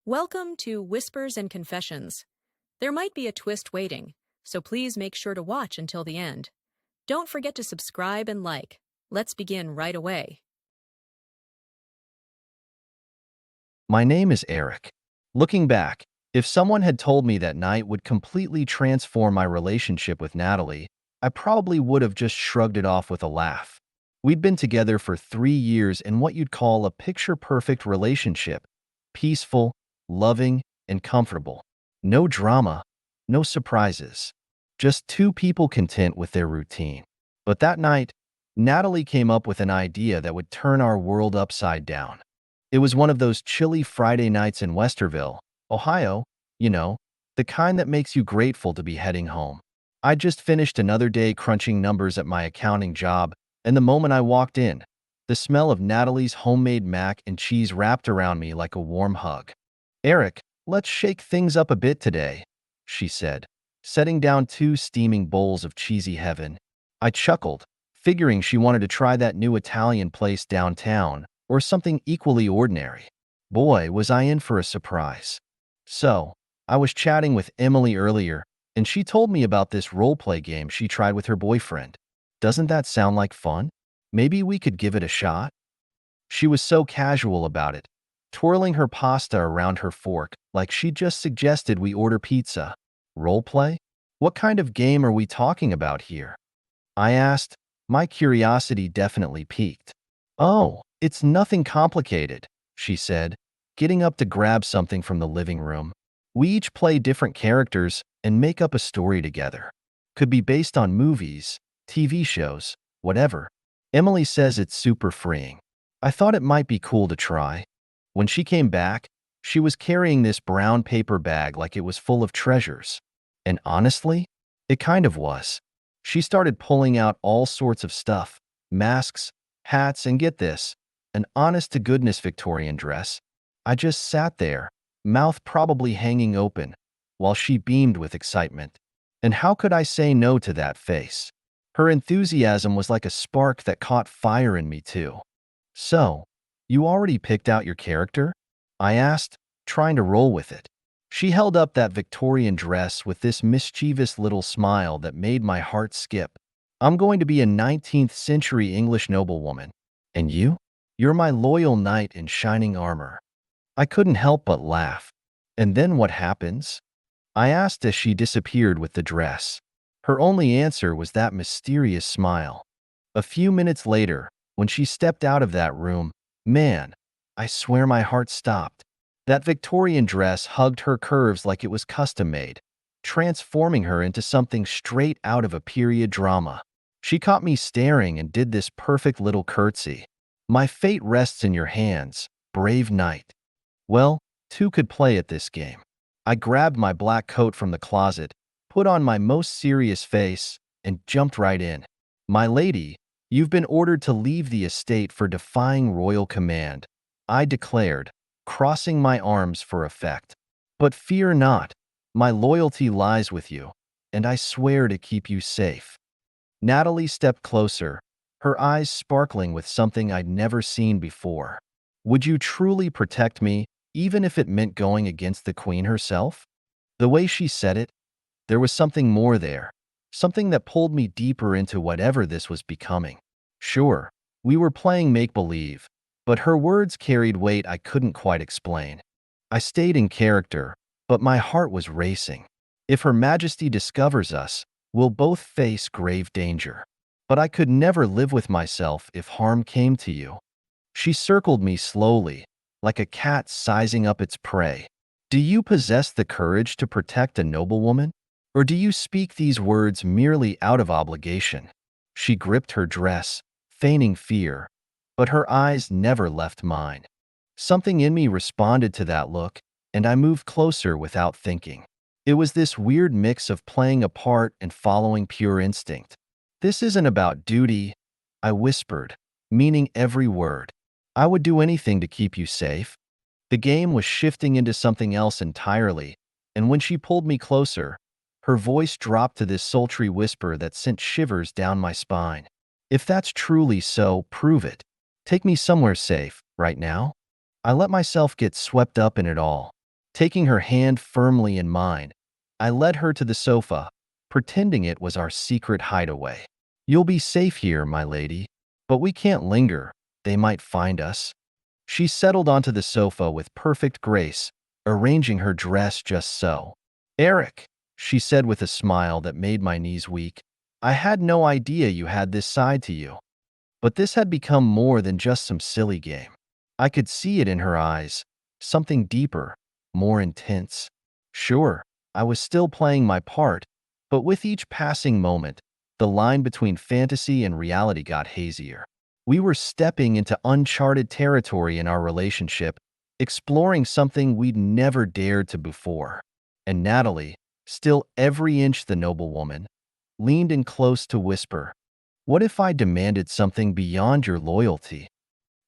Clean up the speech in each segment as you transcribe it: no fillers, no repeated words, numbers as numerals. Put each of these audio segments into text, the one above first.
Welcome to Whispers and Confessions. There might be a twist waiting, so please make sure to watch until the end. Don't forget to subscribe and like. Let's begin right away. My name is Eric. Looking back, if someone had told me that night would completely transform my relationship with Natalie, I probably would have just shrugged it off with a laugh. We'd been together for 3 years in what you'd call a picture-perfect relationship. Peaceful, loving, and comfortable. No drama, no surprises. Just two people content with their routine. But that night, Natalie came up with an idea that would turn our world upside down. It was one of those chilly Friday nights in Westerville, Ohio, the kind that makes you grateful to be heading home. I'd just finished another day crunching numbers at my accounting job, and the moment I walked in, the smell of Natalie's homemade mac and cheese wrapped around me like a warm hug. "Eric, let's shake things up a bit today," she said, setting down 2 steaming bowls of cheesy heaven. I chuckled, figuring she wanted to try that new Italian place downtown, or something equally ordinary. Boy, was I in for a surprise. So, I was chatting with Emily earlier, and she told me about this roleplay game she tried with her boyfriend. Doesn't that sound like fun? Maybe we could give it a shot? She was so casual about it, twirling her pasta around her fork like she just suggested we order pizza. Roleplay? What kind of game are we talking about here? I asked, my curiosity definitely piqued. "Oh, it's nothing complicated," she said, getting up to grab something from the living room. "We each play different characters and make up a story together. Could be based on movies, TV shows, whatever." Emily says it's super freeing. I thought it might be cool to try. When she came back, she was carrying this brown paper bag like it was full of treasures. And honestly, it kind of was. She started pulling out all sorts of stuff, masks, hats, and get this, an honest-to-goodness Victorian dress. I just sat there, mouth probably hanging open, while she beamed with excitement. And how could I say no to that face? Her enthusiasm was like a spark that caught fire in me too. "So, you already picked out your character?" I asked, trying to roll with it. She held up that Victorian dress with this mischievous little smile that made my heart skip. "I'm going to be a 19th century English noblewoman. And you? You're my loyal knight in shining armor." I couldn't help but laugh. "And then what happens?" I asked as she disappeared with the dress. Her only answer was that mysterious smile. A few minutes later, when she stepped out of that room, man, I swear my heart stopped. That Victorian dress hugged her curves like it was custom-made, transforming her into something straight out of a period drama. She caught me staring and did this perfect little curtsy. "My fate rests in your hands, brave knight." Well, two could play at this game. I grabbed my black coat from the closet, put on my most serious face, and jumped right in. "My lady, you've been ordered to leave the estate for defying royal command," I declared, crossing my arms for effect. "But fear not, my loyalty lies with you, and I swear to keep you safe." Natalie stepped closer, her eyes sparkling with something I'd never seen before. "Would you truly protect me, even if it meant going against the queen herself?" The way she said it, there was something more there, something that pulled me deeper into whatever this was becoming. Sure, we were playing make-believe, but her words carried weight I couldn't quite explain. I stayed in character, but my heart was racing. If Her Majesty discovers us, we'll both face grave danger. But I could never live with myself if harm came to you. She circled me slowly, like a cat sizing up its prey. "Do you possess the courage to protect a noblewoman? Or do you speak these words merely out of obligation?" She gripped her dress, feigning fear, but her eyes never left mine. Something in me responded to that look, and I moved closer without thinking. It was this weird mix of playing a part and following pure instinct. "This isn't about duty," I whispered, meaning every word. "I would do anything to keep you safe." The game was shifting into something else entirely, and when she pulled me closer, her voice dropped to this sultry whisper that sent shivers down my spine. "If that's truly so, prove it. Take me somewhere safe, right now." I let myself get swept up in it all. Taking her hand firmly in mine, I led her to the sofa, pretending it was our secret hideaway. "You'll be safe here, my lady. But we can't linger. They might find us." She settled onto the sofa with perfect grace, arranging her dress just so. "Eric," she said with a smile that made my knees weak, "I had no idea you had this side to you." But this had become more than just some silly game. I could see it in her eyes, something deeper, more intense. Sure, I was still playing my part, but with each passing moment, the line between fantasy and reality got hazier. We were stepping into uncharted territory in our relationship, exploring something we'd never dared to before. And Natalie, still every inch the noble woman, leaned in close to whisper, "What if I demanded something beyond your loyalty?"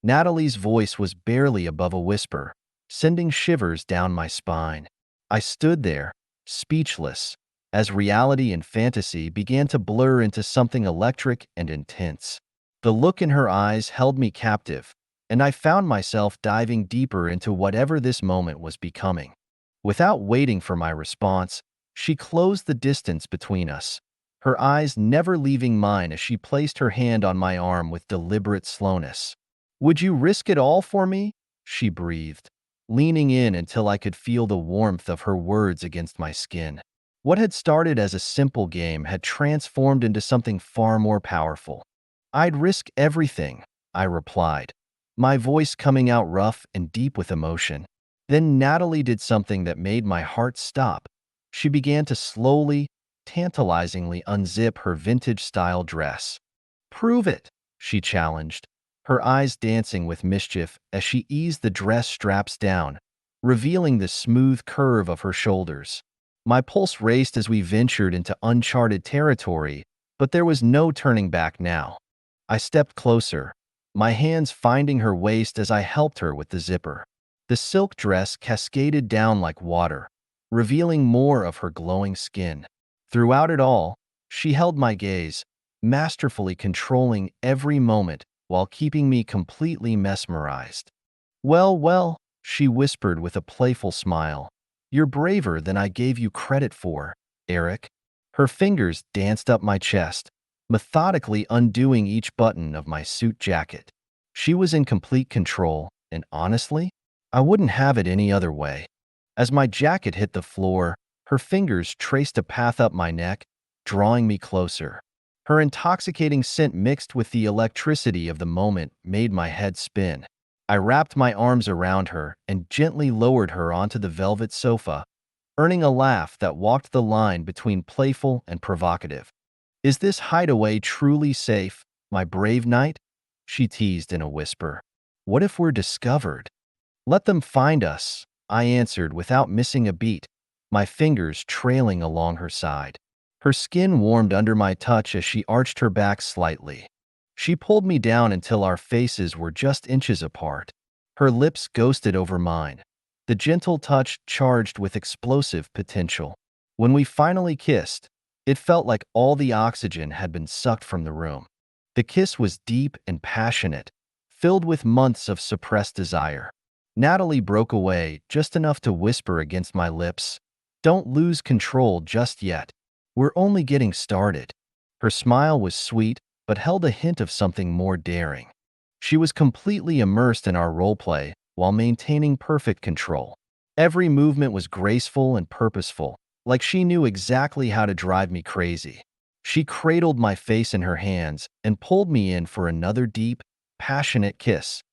Natalie's voice was barely above a whisper, sending shivers down my spine. I stood there, speechless, as reality and fantasy began to blur into something electric and intense. The look in her eyes held me captive, and I found myself diving deeper into whatever this moment was becoming. Without waiting for my response, she closed the distance between us, her eyes never leaving mine as she placed her hand on my arm with deliberate slowness. "Would you risk it all for me?" she breathed, leaning in until I could feel the warmth of her words against my skin. What had started as a simple game had transformed into something far more powerful. "I'd risk everything," I replied, my voice coming out rough and deep with emotion. Then Natalie did something that made my heart stop. She began to slowly, tantalizingly unzip her vintage-style dress. "Prove it," she challenged, her eyes dancing with mischief as she eased the dress straps down, revealing the smooth curve of her shoulders. My pulse raced as we ventured into uncharted territory, but there was no turning back now. I stepped closer, my hands finding her waist as I helped her with the zipper. The silk dress cascaded down like water, revealing more of her glowing skin. Throughout it all, she held my gaze, masterfully controlling every moment while keeping me completely mesmerized. "Well, well," she whispered with a playful smile, "you're braver than I gave you credit for, Eric." Her fingers danced up my chest, methodically undoing each button of my suit jacket. She was in complete control, and honestly, I wouldn't have it any other way. As my jacket hit the floor, her fingers traced a path up my neck, drawing me closer. Her intoxicating scent mixed with the electricity of the moment made my head spin. I wrapped my arms around her and gently lowered her onto the velvet sofa, earning a laugh that walked the line between playful and provocative. "Is this hideaway truly safe, my brave knight?" she teased in a whisper. "What if we're discovered?" "Let them find us," I answered without missing a beat, my fingers trailing along her side. Her skin warmed under my touch as she arched her back slightly. She pulled me down until our faces were just inches apart. Her lips ghosted over mine, the gentle touch charged with explosive potential. When we finally kissed, it felt like all the oxygen had been sucked from the room. The kiss was deep and passionate, filled with months of suppressed desire. Natalie broke away just enough to whisper against my lips, "Don't lose control just yet. We're only getting started." Her smile was sweet, but held a hint of something more daring. She was completely immersed in our roleplay while maintaining perfect control. Every movement was graceful and purposeful, like she knew exactly how to drive me crazy. She cradled my face in her hands and pulled me in for another deep, passionate kiss.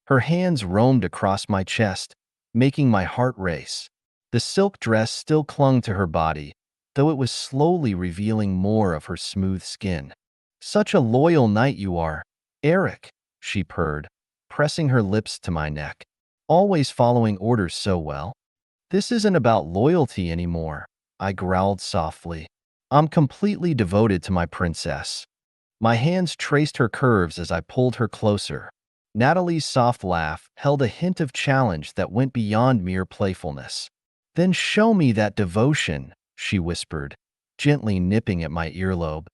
Her hands roamed across my chest, making my heart race. The silk dress still clung to her body, though it was slowly revealing more of her smooth skin. "Such a loyal knight you are, Eric," she purred, pressing her lips to my neck. "Always following orders so well." "This isn't about loyalty anymore," I growled softly. "I'm completely devoted to my princess." My hands traced her curves as I pulled her closer. Natalie's soft laugh held a hint of challenge that went beyond mere playfulness. "Then show me that devotion," she whispered, gently nipping at my earlobe.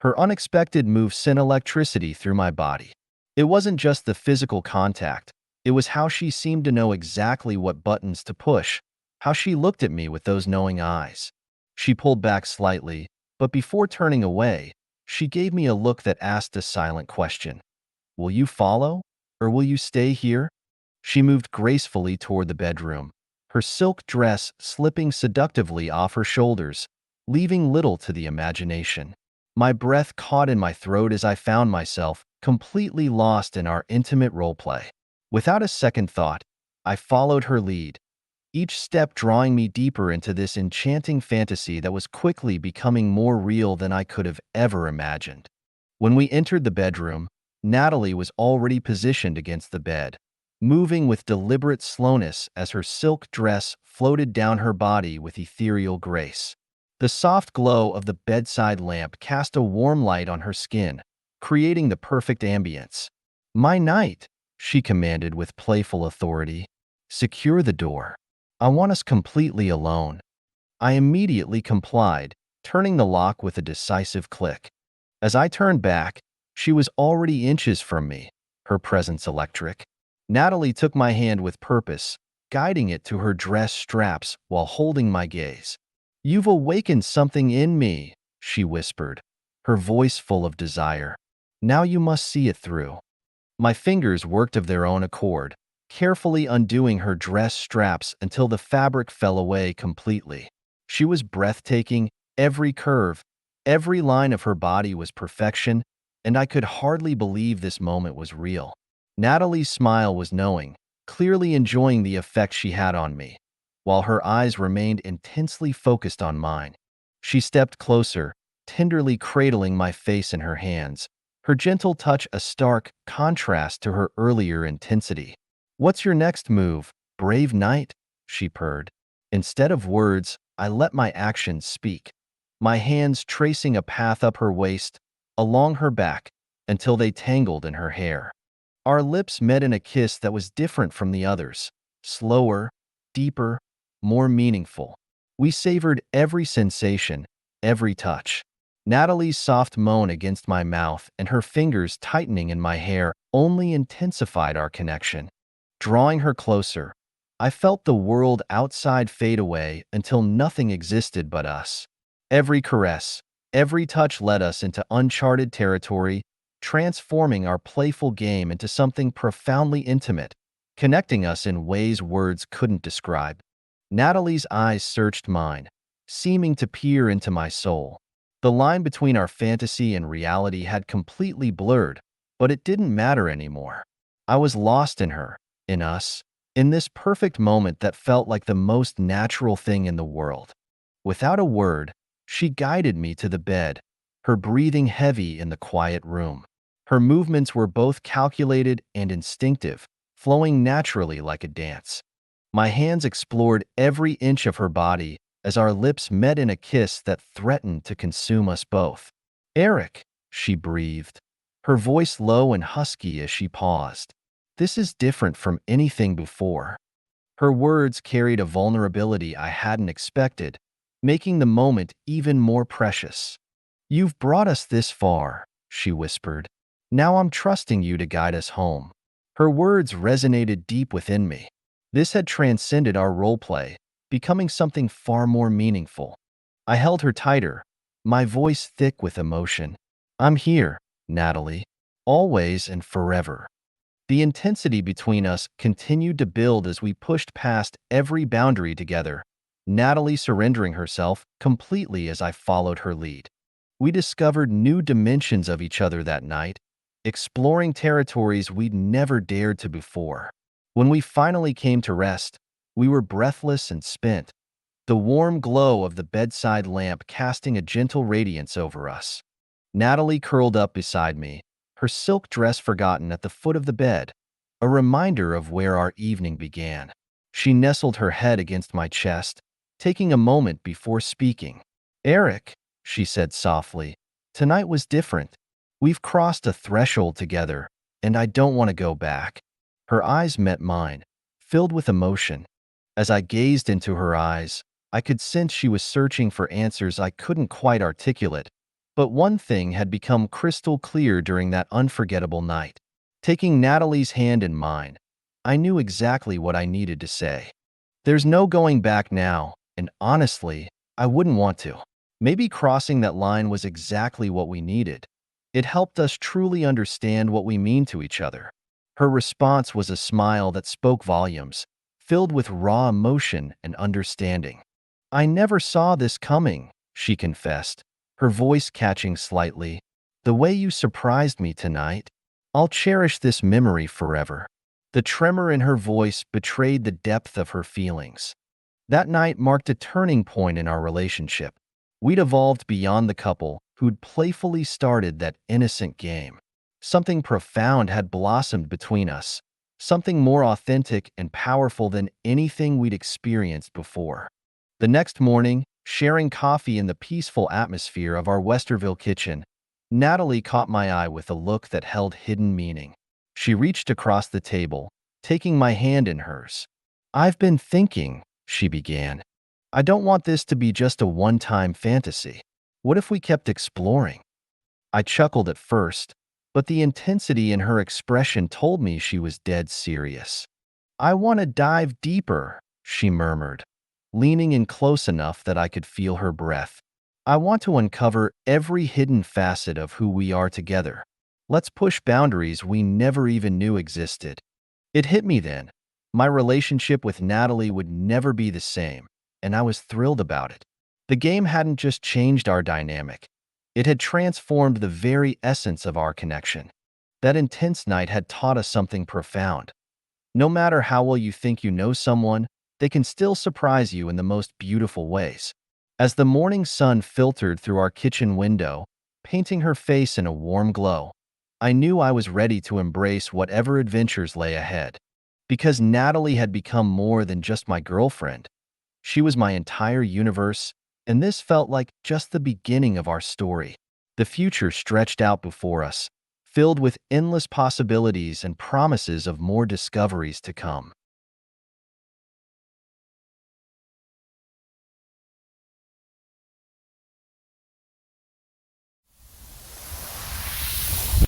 Her unexpected move sent electricity through my body. It wasn't just the physical contact, it was how she seemed to know exactly what buttons to push, How she looked at me with those knowing eyes. She pulled back slightly, but before turning away, she gave me a look that asked a silent question. Will you follow, or will you stay here? She moved gracefully toward the bedroom, her silk dress slipping seductively off her shoulders, leaving little to the imagination. My breath caught in my throat as I found myself completely lost in our intimate roleplay. Without a second thought, I followed her lead, each step drawing me deeper into this enchanting fantasy that was quickly becoming more real than I could have ever imagined. When we entered the bedroom, Natalie was already positioned against the bed, moving with deliberate slowness as her silk dress floated down her body with ethereal grace. The soft glow of the bedside lamp cast a warm light on her skin, creating the perfect ambience. "My knight," she commanded with playful authority. "Secure the door. I want us completely alone." I immediately complied, turning the lock with a decisive click. As I turned back, she was already inches from me, her presence electric. Natalie took my hand with purpose, guiding it to her dress straps while holding my gaze. "You've awakened something in me," she whispered, her voice full of desire. "Now you must see it through." My fingers worked of their own accord, carefully undoing her dress straps until the fabric fell away completely. She was breathtaking, every curve, every line of her body was perfection, and I could hardly believe this moment was real. Natalie's smile was knowing, clearly enjoying the effect she had on me, while her eyes remained intensely focused on mine. She stepped closer, tenderly cradling my face in her hands, her gentle touch a stark contrast to her earlier intensity. "What's your next move, brave knight?" she purred. Instead of words, I let my actions speak, my hands tracing a path up her waist, along her back, until they tangled in her hair. Our lips met in a kiss that was different from the others, slower, deeper, more meaningful. We savored every sensation, every touch. Natalie's soft moan against my mouth and her fingers tightening in my hair only intensified our connection. Drawing her closer, I felt the world outside fade away until nothing existed but us. Every caress, every touch led us into uncharted territory, transforming our playful game into something profoundly intimate, connecting us in ways words couldn't describe. Natalie's eyes searched mine, seeming to peer into my soul. The line between our fantasy and reality had completely blurred, but it didn't matter anymore. I was lost in her, in us, in this perfect moment that felt like the most natural thing in the world. Without a word, she guided me to the bed, her breathing heavy in the quiet room. Her movements were both calculated and instinctive, flowing naturally like a dance. My hands explored every inch of her body as our lips met in a kiss that threatened to consume us both. "Eric," she breathed, her voice low and husky as she paused. "This is different from anything before." Her words carried a vulnerability I hadn't expected, making the moment even more precious. "You've brought us this far," she whispered. "Now I'm trusting you to guide us home." Her words resonated deep within me. This had transcended our roleplay, becoming something far more meaningful. I held her tighter, my voice thick with emotion. "I'm here, Natalie, always and forever." The intensity between us continued to build as we pushed past every boundary together, Natalie surrendering herself completely as I followed her lead. We discovered new dimensions of each other that night, exploring territories we'd never dared to before. When we finally came to rest, we were breathless and spent, the warm glow of the bedside lamp casting a gentle radiance over us. Natalie curled up beside me, her silk dress forgotten at the foot of the bed, a reminder of where our evening began. She nestled her head against my chest, taking a moment before speaking. "Eric," she said softly, "tonight was different. We've crossed a threshold together, and I don't want to go back." Her eyes met mine, filled with emotion. As I gazed into her eyes, I could sense she was searching for answers I couldn't quite articulate. But one thing had become crystal clear during that unforgettable night. Taking Natalie's hand in mine, I knew exactly what I needed to say. There's no going back now, and honestly, I wouldn't want to. Maybe crossing that line was exactly what we needed. It helped us truly understand what we mean to each other. Her response was a smile that spoke volumes, filled with raw emotion and understanding. I never saw this coming, she confessed, her voice catching slightly. The way you surprised me tonight, I'll cherish this memory forever. The tremor in her voice betrayed the depth of her feelings. That night marked a turning point in our relationship. We'd evolved beyond the couple who'd playfully started that innocent game. Something profound had blossomed between us, something more authentic and powerful than anything we'd experienced before. The next morning, sharing coffee in the peaceful atmosphere of our Westerville kitchen, Natalie caught my eye with a look that held hidden meaning. She reached across the table, taking my hand in hers. "I've been thinking," she began. "I don't want this to be just a one-time fantasy. What if we kept exploring?" I chuckled at first, but the intensity in her expression told me she was dead serious. "I want to dive deeper," she murmured, leaning in close enough that I could feel her breath. "I want to uncover every hidden facet of who we are together. Let's push boundaries we never even knew existed." It hit me then. My relationship with Natalie would never be the same, and I was thrilled about it. The game hadn't just changed our dynamic. It had transformed the very essence of our connection. That intense night had taught us something profound. No matter how well you think you know someone, they can still surprise you in the most beautiful ways. As the morning sun filtered through our kitchen window, painting her face in a warm glow, I knew I was ready to embrace whatever adventures lay ahead. Because Natalie had become more than just my girlfriend. She was my entire universe, and this felt like just the beginning of our story. The future stretched out before us, filled with endless possibilities and promises of more discoveries to come.